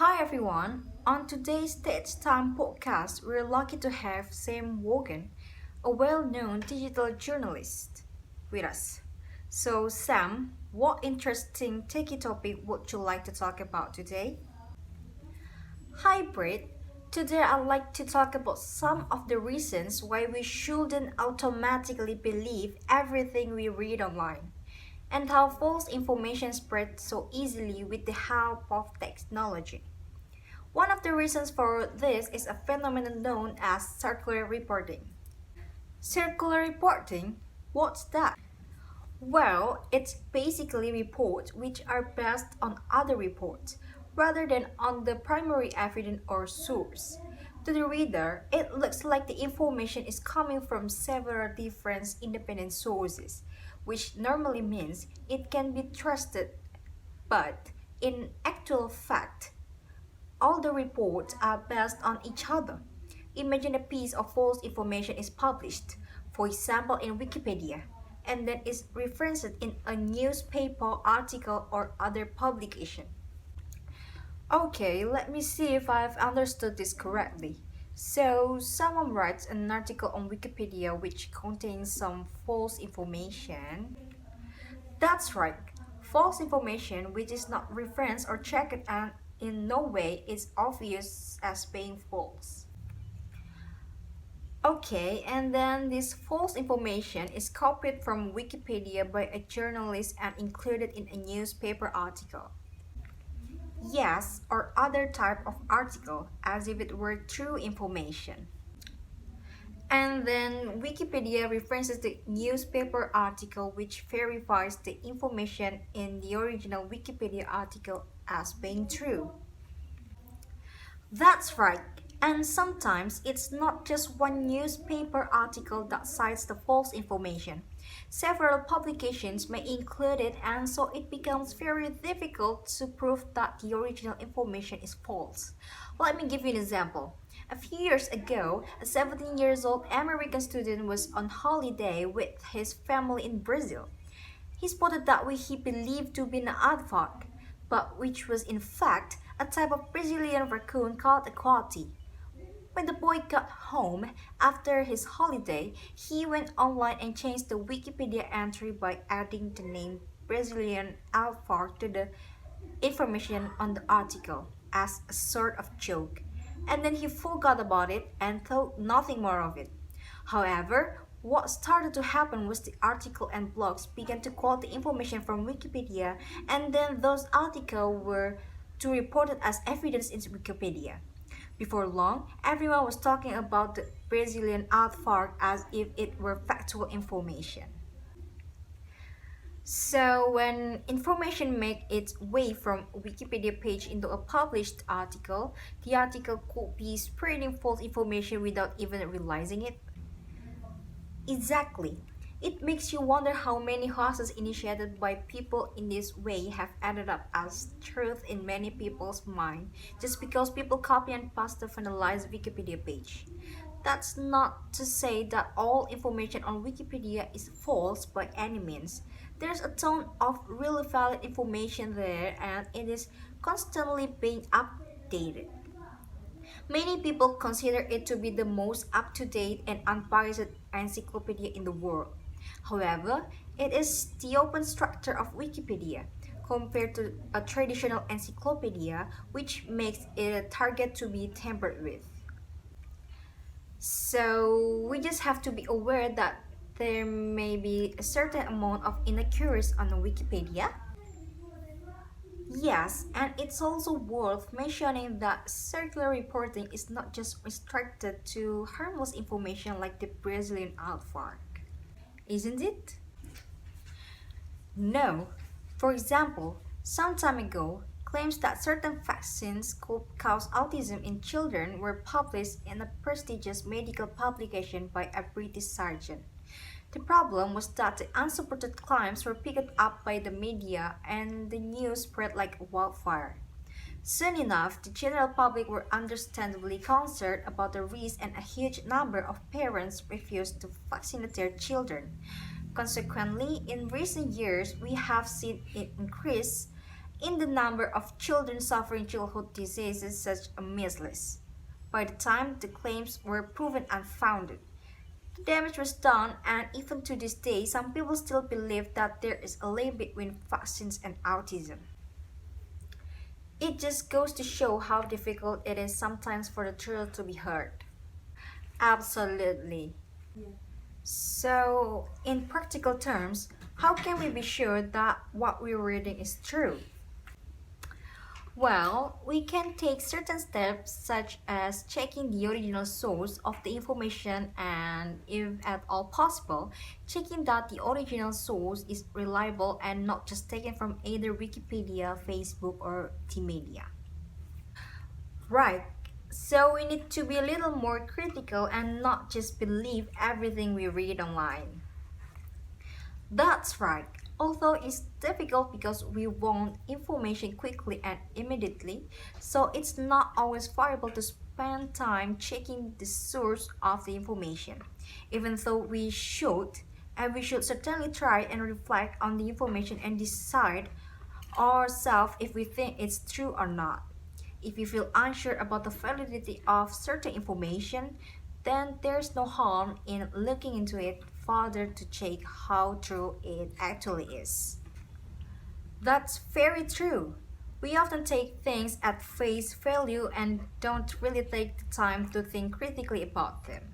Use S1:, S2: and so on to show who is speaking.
S1: Hi everyone. On today's Stage Time podcast, we're lucky to have Sam Wogan, a well-known digital journalist, with us. So Sam, what interesting techie topic would you like to talk about today? Hi Britt. Today I'd like to talk about some of the reasons why we shouldn't automatically believe everything we read online, and how false information spreads so easily with the help of technology. One of the reasons for this is a phenomenon known as circular reporting. Circular reporting? What's that? Well, it's basically reports which are based on other reports rather than on the primary evidence or source. To the reader, it looks like the information is coming from several different independent sources, which normally means it can be trusted, but in actual fact, all the reports are based on each other. Imagine a piece of false information is published, for example in Wikipedia, and then is referenced in a newspaper article or other publication. Okay, let me see if I've understood this correctly. So, someone writes an article on Wikipedia which contains some false information. That's right. False information which is not referenced or checked and in no way is obvious as being false. Okay, and then this false information is copied from Wikipedia by a journalist and included in a newspaper article. Yes, or other type of article as if it were true information. And then Wikipedia references the newspaper article which verifies the information in the original Wikipedia article as being true. That's right. And sometimes it's not just one newspaper article that cites the false information. Several publications may include it, and so it becomes very difficult to prove that the original information is false. Let me give you an example. A few years ago, a 17 years old American student was on holiday with his family in Brazil. He spotted that which he believed to be an aardvark, but which was in fact a type of Brazilian raccoon called a coati. When the boy got home after his holiday, he went online and changed the Wikipedia entry by adding the name Brazilian aardvark to the information on the article as a sort of joke, and then he forgot about it and thought nothing more of it. However, what started to happen was the article and blogs began to quote the information from Wikipedia, and then those articles were to reported as evidence in Wikipedia. Before long, everyone was talking about the Brazilian aardvark as if it were factual information. So when information makes its way from a Wikipedia page into a published article, the article could be spreading false information without even realizing it. Exactly. It makes you wonder how many causes initiated by people in this way have ended up as truth in many people's mind just because people copy and paste the finalized Wikipedia page. That's not to say that all information on Wikipedia is false by any means. There's a ton of really valid information there and it is constantly being updated. Many people consider it to be the most up-to-date and unbiased encyclopedia in the world. However, it is the open structure of Wikipedia compared to a traditional encyclopedia, which makes it a target to be tampered with. So we just have to be aware that there may be a certain amount of inaccuracy on Wikipedia. Yes, and it's also worth mentioning that circular reporting is not just restricted to harmless information like the Brazilian aardvark, isn't it? No. For example, some time ago, claims that certain vaccines could cause autism in children were published in a prestigious medical publication by a British surgeon. The problem was that the unsupported claims were picked up by the media and the news spread like wildfire. Soon enough, the general public were understandably concerned about the risk and a huge number of parents refused to vaccinate their children. Consequently, in recent years, we have seen an increase in the number of children suffering childhood diseases such as measles. By the time the claims were proven unfounded, the damage was done, and even to this day, some people still believe that there is a link between vaccines and autism. It just goes to show how difficult it is sometimes for the truth to be heard. Absolutely. So, in practical terms, how can we be sure that what we're reading is true? Well, we can take certain steps such as checking the original source of the information and, if at all possible, checking that the original source is reliable and not just taken from either Wikipedia, Facebook, or the media. Right. So we need to be a little more critical and not just believe everything we read online. That's right. Although it's difficult because we want information quickly and immediately, so it's not always viable to spend time checking the source of the information. Even though we should, and we should certainly try and reflect on the information and decide ourselves if we think it's true or not. If you feel unsure about the validity of certain information, then there's no harm in looking into it further to check how true it actually is. That's very true. We often take things at face value and don't really take the time to think critically about them.